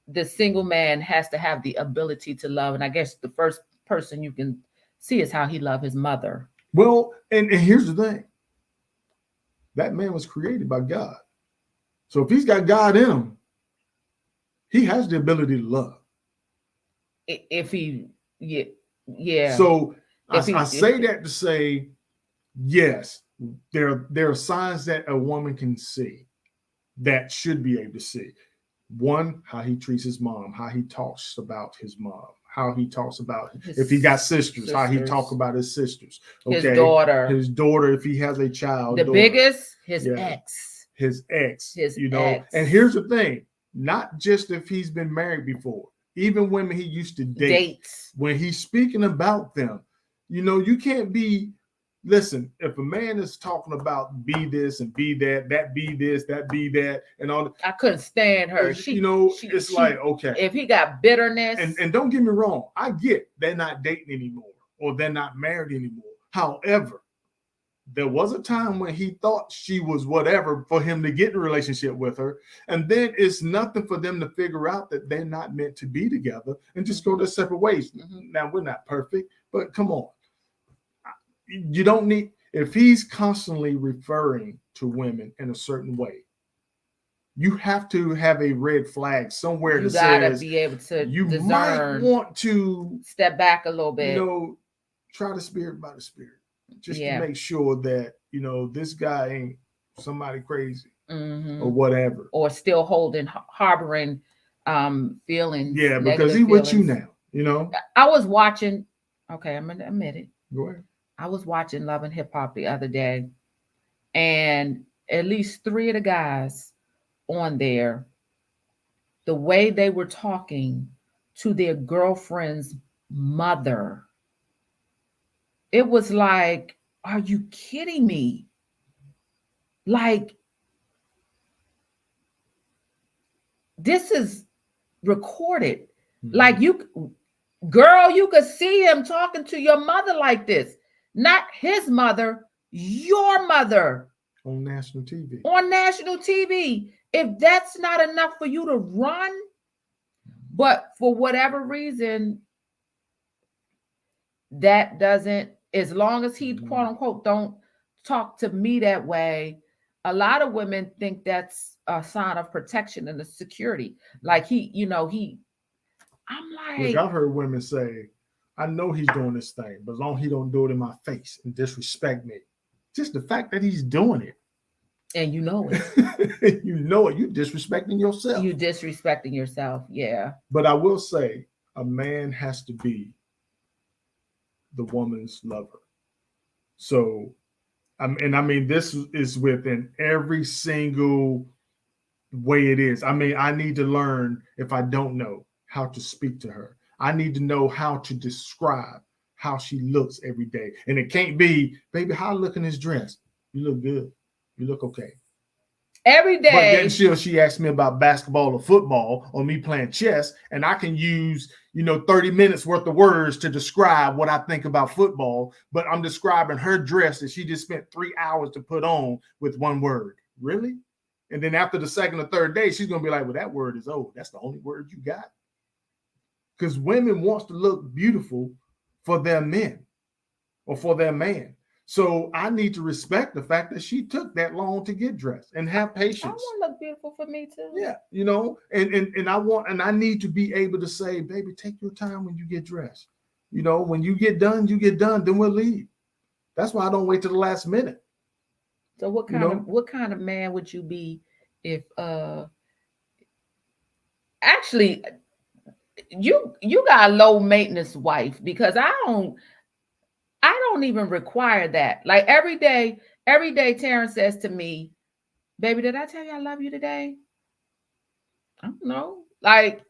The single man has to have the ability to love. And I guess the first person you can see is how he loved his mother. Well, and here's the thing. That man was created by God. So if he's got God in him, he has the ability to love. If he, yeah. So I say that to say, yes, there are signs that a woman can see that should be able to see. One, how he treats his mom, how he talks about his mom, how he talks about if he got sisters, how he talk about his sisters. Okay? His daughter, if he has a child. Biggest, his ex. His ex. And here's the thing, not just if he's been married before, even women he used to date. When he's speaking about them, you can't be. Listen, if a man is talking about be this and be that, that be this, that be that, and all, I couldn't stand her. It's like, okay. If he got bitterness, and don't get me wrong, I get they're not dating anymore or they're not married anymore. However, there was a time when he thought she was whatever for him to get in a relationship with her, and then it's nothing for them to figure out that they're not meant to be together and just go their separate ways. Now, we're not perfect, but come on. You don't need, if he's constantly referring to women in a certain way, you have to have a red flag somewhere that says be able to you discern, might want to step back a little bit. Try the spirit by the spirit, just to make sure that this guy ain't somebody crazy or whatever, or still harboring feelings. Yeah, because he with you now. I was watching. Okay, I'm gonna admit it. Go ahead. I was watching Love and Hip Hop the other day, and at least 3 of the guys on there, the way they were talking to their girlfriend's mother. It was like, are you kidding me? Like, this is recorded. Like, you, girl, you could see him talking to your mother like this. Not his mother, your mother. On national TV. On national TV. If that's not enough for you to run, but for whatever reason, that doesn't, as long as he quote unquote don't talk to me that way, a lot of women think that's a sign of protection and the security. Like he, you know, I'm like, look, I've heard women say, I know he's doing this thing, but as long as he don't do it in my face and disrespect me, just the fact that he's doing it. And you know it. You know it. You disrespecting yourself. You disrespecting yourself. Yeah. But I will say, a man has to be the woman's lover. So, and I mean, this is within every single way it is. I mean, I need to learn, if I don't know, how to speak to her. I need to know how to describe how she looks every day. And it can't be, baby, how I look in this dress? You look good. You look okay. Every day. But then she asked me about basketball or football or me playing chess, and I can use, 30 minutes worth of words to describe what I think about football, but I'm describing her dress that she just spent 3 hours to put on with one word. Really? And then after the second or third day, she's going to be like, well, that word is old. That's the only word you got. Because women wants to look beautiful for their men or for their man. So I need to respect the fact that she took that long to get dressed and have patience. I want to look beautiful for me too. Yeah, and I need to be able to say, baby, take your time when you get dressed. When you get done, then we'll leave. That's why I don't wait till the last minute. So what kind of man would you be if actually you got a low maintenance wife? Because I don't even require that. Like every day Terrence says to me, baby, did I tell you I love you today? I don't know. Like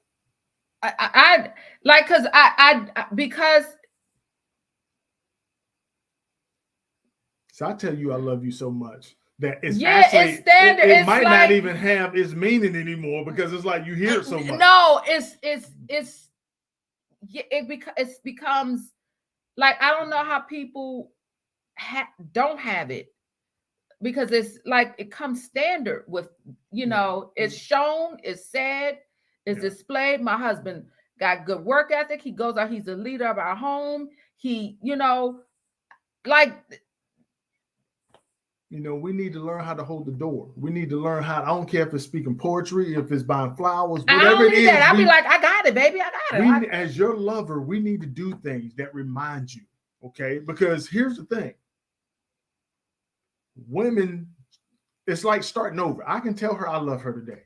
I like, because so I tell you I love you so much that it's it's standard. It might not even have its meaning anymore because it's like you hear it so much. No, it becomes like, I don't know how people don't have it, because it's like it comes standard with, it's shown, it's said, it's displayed. My husband got good work ethic. He goes out, he's the leader of our home. He, like, we need to learn how to hold the door. We need to learn how, I don't care if it's speaking poetry, if it's buying flowers, whatever it is. I'll be like, I got it, baby. I got it. As your lover, we need to do things that remind you, okay? Because here's the thing. Women, it's like starting over. I can tell her I love her today.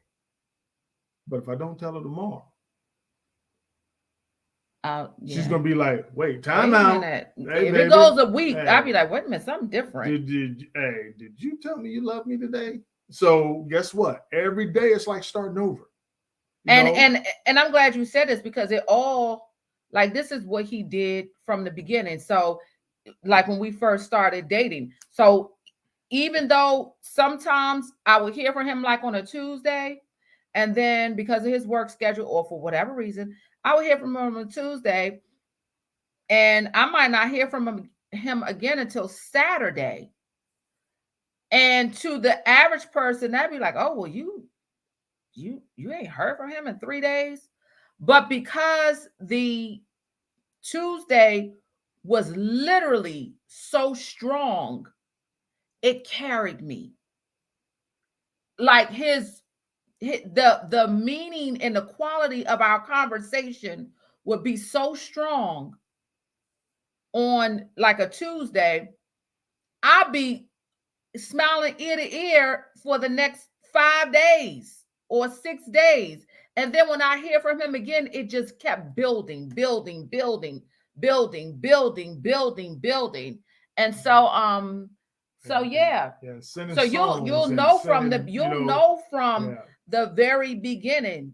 But if I don't tell her tomorrow, she's going to be like, wait, time out. Hey, if it goes a week, I'll be like, wait a minute, something different. Did you tell me you love me today? So guess what? Every day it's like starting over. And I'm glad you said this, because it all, like, this is what he did from the beginning. So like when we first started dating. So even though sometimes I would hear from him like on a Tuesday, and then because of his work schedule or for whatever reason, I would hear from him on a Tuesday, and I might not hear from him again until Saturday. And to the average person, that'd be like, oh, well, you ain't heard from him in 3 days. But because the Tuesday was literally so strong, it carried me. Like the meaning and the quality of our conversation would be so strong on like a Tuesday, I'd be smiling ear to ear for the next 5 days or 6 days. And then when I hear from him again, it just kept building. And so yeah. So you'll know from the very beginning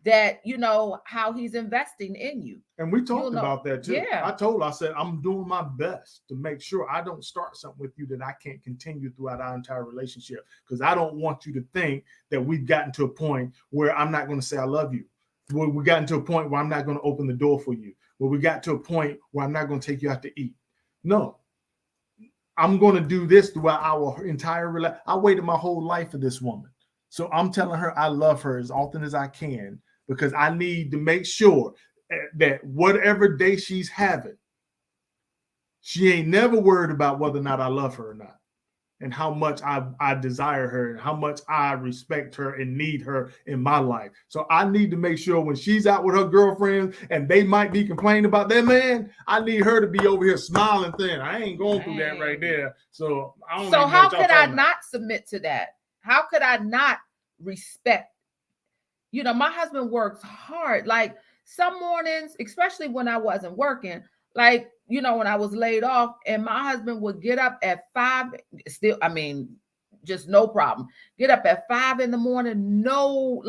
that you know how he's investing in you. And we You'll talked know. about that too. Yeah. I said, I'm doing my best to make sure I don't start something with you that I can't continue throughout our entire relationship. Because I don't want you to think that we've gotten to a point where I'm not going to say I love you. Where we gotten to a point where I'm not going to open the door for you. Where we got to a point where I'm not going to take you out to eat. No. I'm going to do this throughout our entire relationship. I waited my whole life for this woman. So I'm telling her I love her as often as I can because I need to make sure that whatever day she's having, she ain't never worried about whether or not I love her or not, and how much I desire her and how much I respect her and need her in my life. So I need to make sure when she's out with her girlfriends and they might be complaining about their man, I need her to be over here smiling thin. I ain't going through that right there. So I don't. So how could I not submit to that? How could I not respect? You know, my husband works hard. Like some mornings, especially when I wasn't working, like, you know, when I was laid off, and my husband would get up at 5, still, I mean, just no problem. Get up at 5 in the morning, no,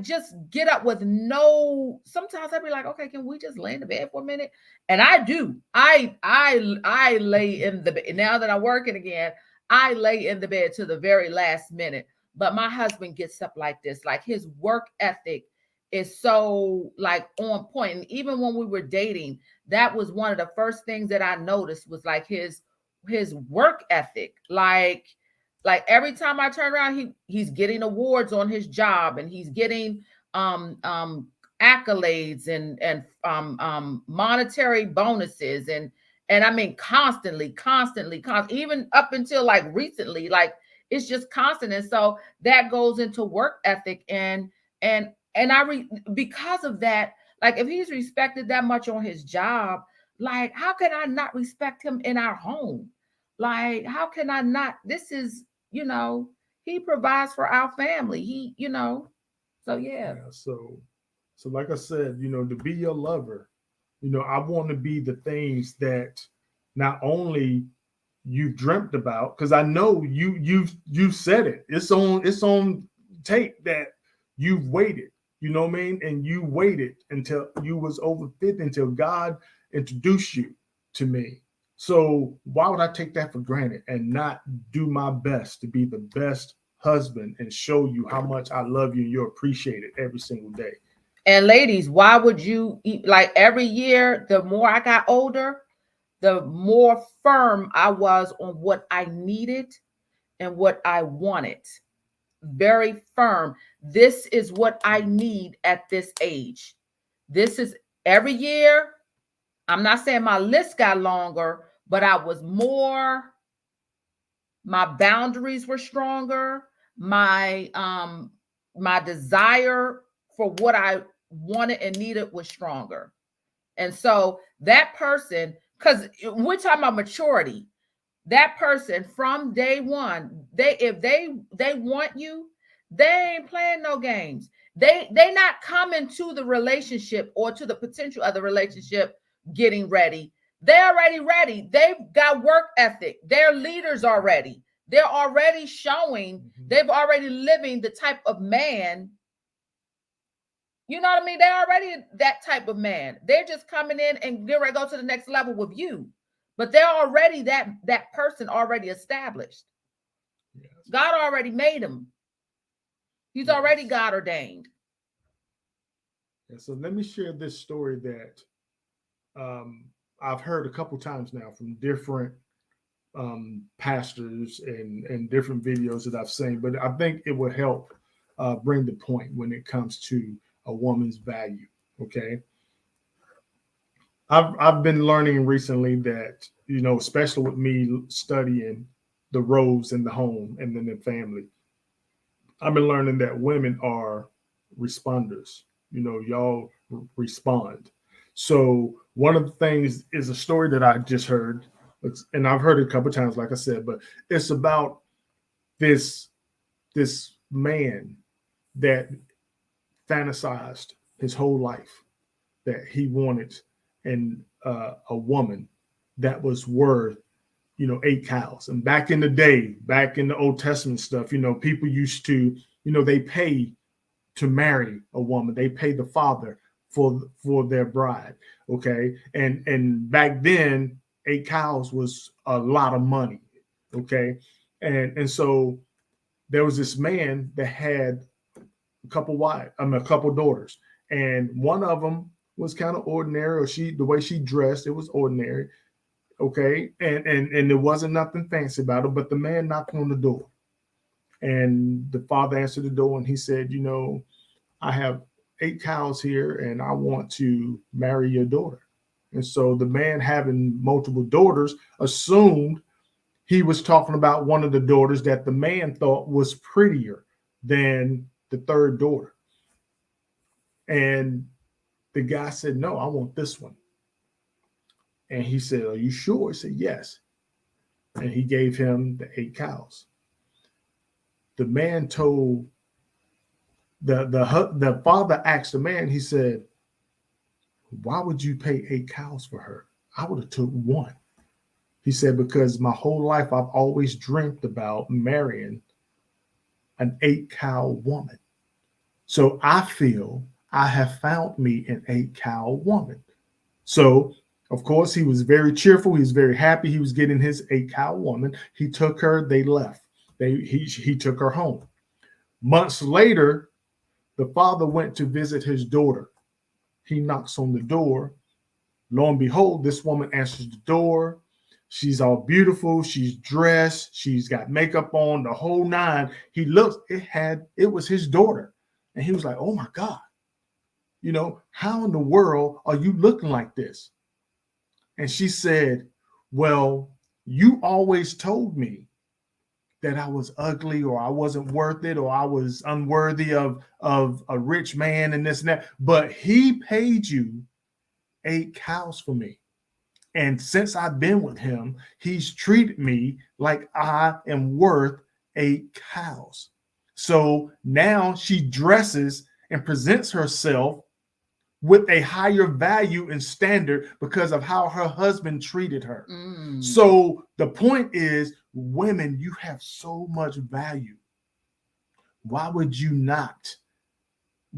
just get up with no. Sometimes I'd be like, okay, can we just lay in the bed for a minute? And I do. I lay in the bed. Now that I'm working again, I lay in the bed to the very last minute. But my husband gets up like this, like his work ethic is so like on point. And even when we were dating, that was one of the first things that I noticed was like his work ethic. Like every time I turn around, he's getting awards on his job, and he's getting accolades and monetary bonuses and I mean constantly, even up until like recently, like it's just constant. And so that goes into work ethic and because of that, like if he's respected that much on his job, like how can I not respect him in our home? Like how can I not? This is, you know, he provides for our family. He, you know, so yeah. So like I said, you know, to be your lover, you know, I want to be the things that not only you've dreamt about, because I know you've said it. It's on tape that you've waited. You know what I mean? And you waited until you was over 50, until God introduced you to me. So why would I take that for granted and not do my best to be the best husband and show you how much I love you and you're appreciated every single day? And ladies, why would you like every year, the more I got older, the more firm I was on what I needed and what I wanted. Very firm. This is what I need at this age. This is every year. I'm not saying my list got longer, but I was more, my boundaries were stronger. My desire for what I wanted and needed was stronger. And so that person, because we're talking about maturity, that person from day one, if they want you, they ain't playing no games. They not coming to the relationship or to the potential of the relationship getting ready. They're already ready. They've got work ethic. They're leaders already. They're already showing, they've already living the type of man. You know what I mean? They're already that type of man. They're just coming in and get ready to go to the next level with you. But they're already that person already established. Yes. God already made him. He's already God-ordained. Yeah, so let me share this story that I've heard a couple times now from different pastors and different videos that I've seen, but I think it will help bring the point when it comes to a woman's value. Okay. I've been learning recently that, you know, especially with me studying the roles in the home and then the family, I've been learning that women are responders. You know, y'all respond. So one of the things is a story that I just heard, and I've heard it a couple of times, like I said, but it's about this man that fantasized his whole life that he wanted a woman that was worth, you know, 8 cows. And back in the day, back in the Old Testament stuff, you know, people used to, you know, they pay to marry a woman. They pay the father for their bride. Okay, and back then 8 cows was a lot of money. Okay, and so there was this man that had a couple wives, I mean a couple daughters, and one of them was kind of ordinary, or the way she dressed, it was ordinary. Okay, and there wasn't nothing fancy about it, but the man knocked on the door, and the father answered the door, and he said, I have 8 cows here, and I want to marry your daughter. And so the man, having multiple daughters, assumed he was talking about one of the daughters that the man thought was prettier than the third daughter. And the guy said, no, I want this one. And he said, are you sure? He said, yes. And he gave him the 8 cows. The man told the father asked the man, he said, why would you pay 8 cows for her? I would have took one. He said, because my whole life I've always dreamt about marrying an 8-cow woman. So I feel I have found me an 8-cow woman. So, of course, he was very cheerful. He was very happy. He was getting his 8-cow woman. He took her. They left. He took her home. Months later, the father went to visit his daughter. He knocks on the door. Lo and behold, this woman answers the door. She's all beautiful. She's dressed. She's got makeup on, the whole nine. He looks, it was his daughter. And he was like, oh my God, how in the world are you looking like this? And she said, well, you always told me that I was ugly, or I wasn't worth it, or I was unworthy of a rich man and this and that. But he paid you 8 cows for me. And since I've been with him, he's treated me like I am worth 8 cows. So now she dresses and presents herself with a higher value and standard because of how her husband treated her. So the point is, women, you have so much value. Why would you not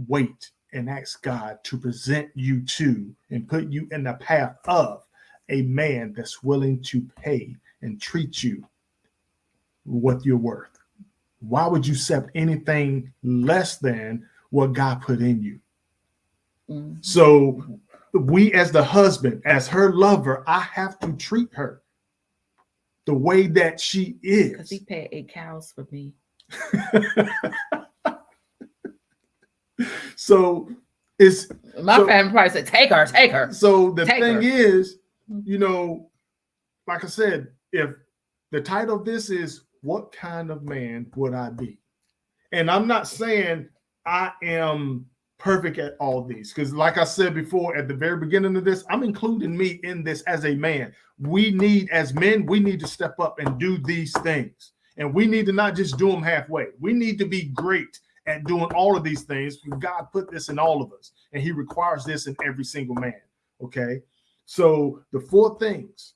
wait and ask God to present you to and put you in the path of a man that's willing to pay and treat you what you're worth? Why would you accept anything less than what God put in you? So we, as the husband, as her lover, I have to treat her the way that she is. Because he paid 8 cows for me. So it's my family probably said, take her. So the thing is, like I said, if the title of this is, what kind of man would I be? And I'm not saying I am perfect at all these, because like I said before at the very beginning of this, I'm including me in this as a man. As men, we need to step up and do these things, and we need to not just do them halfway. We need to be great at doing all of these things. God put this in all of us, and he requires this in every single man. Okay, so the 4 things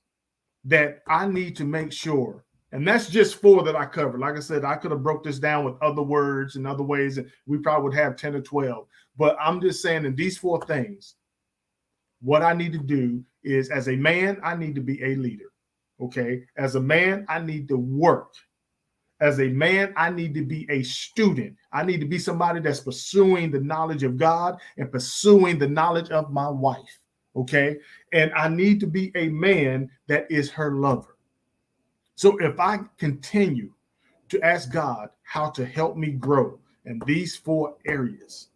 that I need to make sure, and that's just 4 that I covered. Like I said, I could have broke this down with other words and other ways, and we probably would have 10 or 12. But I'm just saying, in these 4 things, what I need to do is, as a man, I need to be a leader. Okay. As a man, I need to work. As a man, I need to be a student. I need to be somebody that's pursuing the knowledge of God and pursuing the knowledge of my wife. Okay. And I need to be a man that is her lover. So if I continue to ask God how to help me grow in these 4 areas,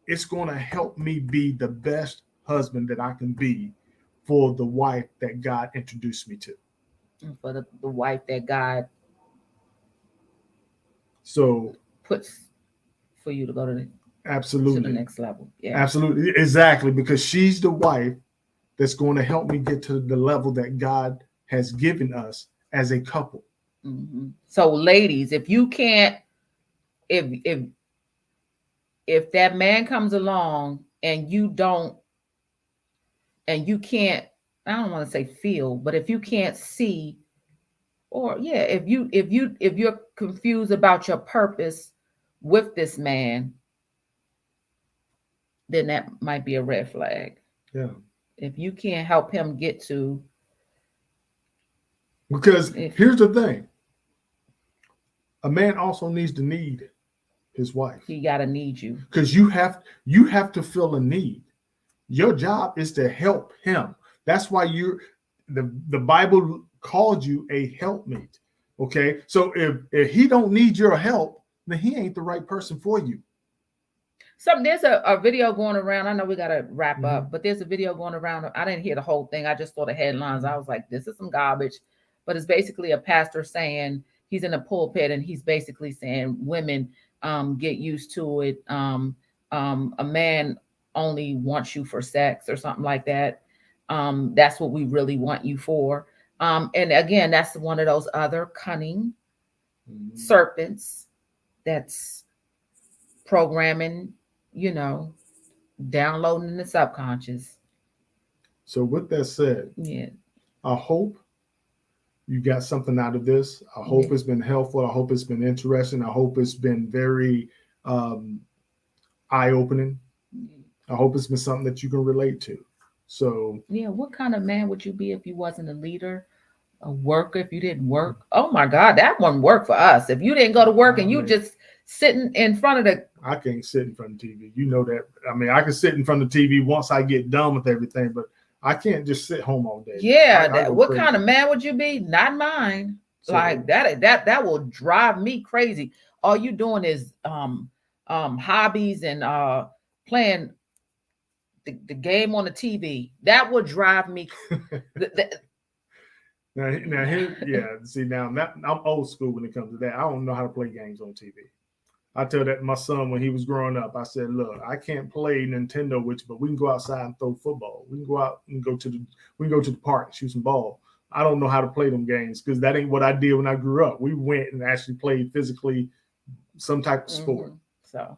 it's going to help me be the best husband that I can be for the wife that God introduced me to. And for the wife that God puts for you to go to the next level. Yeah. Absolutely. Exactly. Because she's the wife that's going to help me get to the level that God has given us as a couple. So ladies, if you can't, if that man comes along and you don't, and you can't, I don't want to say feel, but if you can't see, or if you're confused about your purpose with this man, then that might be a red flag. Yeah. If you can't help him get to, Because if here's the thing. A man also needs to need his wife. he gotta need you. Because you have to fill a need. Your job is to help him. That's why the Bible called you a helpmate. Okay. So if he don't need your help, then he ain't the right person for you. There's a video going around. I know we gotta wrap up, Mhm. but there's a video going around. I didn't hear the whole thing. I just saw the headlines. I was like, this is some garbage. But it's basically a pastor saying, he's in a pulpit and he's basically saying, women, get used to it. A man only wants you for sex or something like that. That's what we really want you for. And again, that's one of those other cunning serpents that's programming, downloading in the subconscious. So with that said, Yeah. I hope you got something out of this. I hope it's been helpful. I hope it's been interesting. I hope it's been very eye-opening. I hope it's been something that you can relate to. So yeah, what kind of man would you be if you wasn't a leader, a worker, if you didn't work? Oh my God, that wouldn't work for us. If you didn't go to work and you just sitting in front of the... I can't sit in front of TV. You know that. I mean, I can sit in front of TV once I get done with everything, but I can't just sit home all day. Yeah, what kind of man would you be? Not mine. So, like that will drive me crazy. All you doing is hobbies and playing the game on the TV. That would drive me. Now here, yeah. See, now I'm old school when it comes to that. I don't know how to play games on TV. I tell that my son when he was growing up. I said, "Look, I can't play Nintendo with you, but we can go outside and throw football. We can go out and go to the park and shoot some ball. I don't know how to play them games because that ain't what I did when I grew up. We went and actually played physically some type of sport." So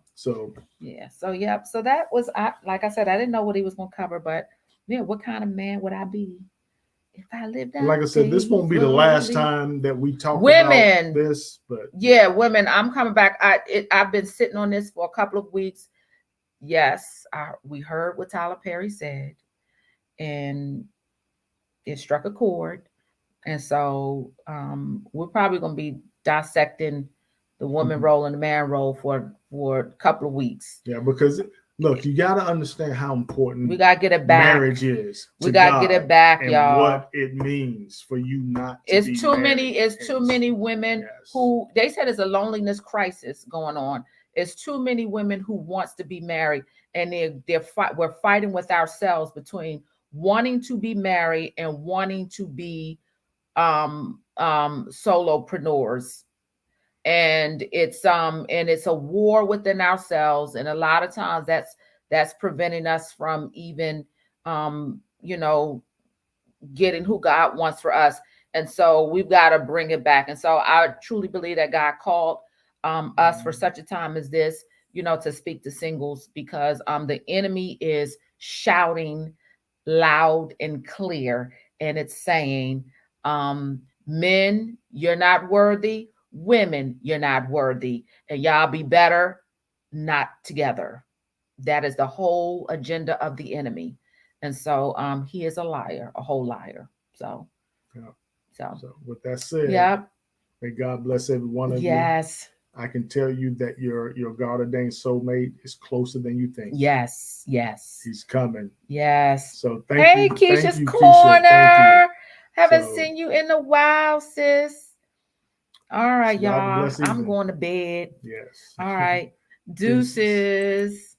yeah. So yeah. So that was, like I said, I didn't know what he was going to cover, but yeah, what kind of man would I be if I lived out? Like I said, this won't be the last time that we talk about this, but yeah, women, I'm coming back. I've been sitting on this for a couple of weeks. Yes, we heard what Tyler Perry said, and it struck a chord. And so we're probably going to be dissecting the woman role and the man role for a couple of weeks. Yeah, because look, you got to understand how important we got to get it back. Marriage is. We got to get it back, and y'all. What it means for you not to be married. It's too many women who, they said it's a loneliness crisis going on. It's too many women who wants to be married, and we're fighting with ourselves between wanting to be married and wanting to be solopreneurs. And it's a war within ourselves, and a lot of times that's preventing us from even getting who God wants for us. And so we've got to bring it back. And so I truly believe that God called us for such a time as this, to speak to singles, because the enemy is shouting loud and clear, and it's saying, men, you're not worthy. Women, you're not worthy, and y'all be better not together. That is the whole agenda of the enemy. And so he is a liar, a whole liar. So with that said, may God bless every one of you. Yes. I can tell you that your God-ordained soulmate is closer than you think. Yes. He's coming. Yes. So thank you. Keisha's thank you, Corner. Keisha. Haven't seen you in a while, sis. All right, y'all. I'm going to bed. Yes. All right. Deuces.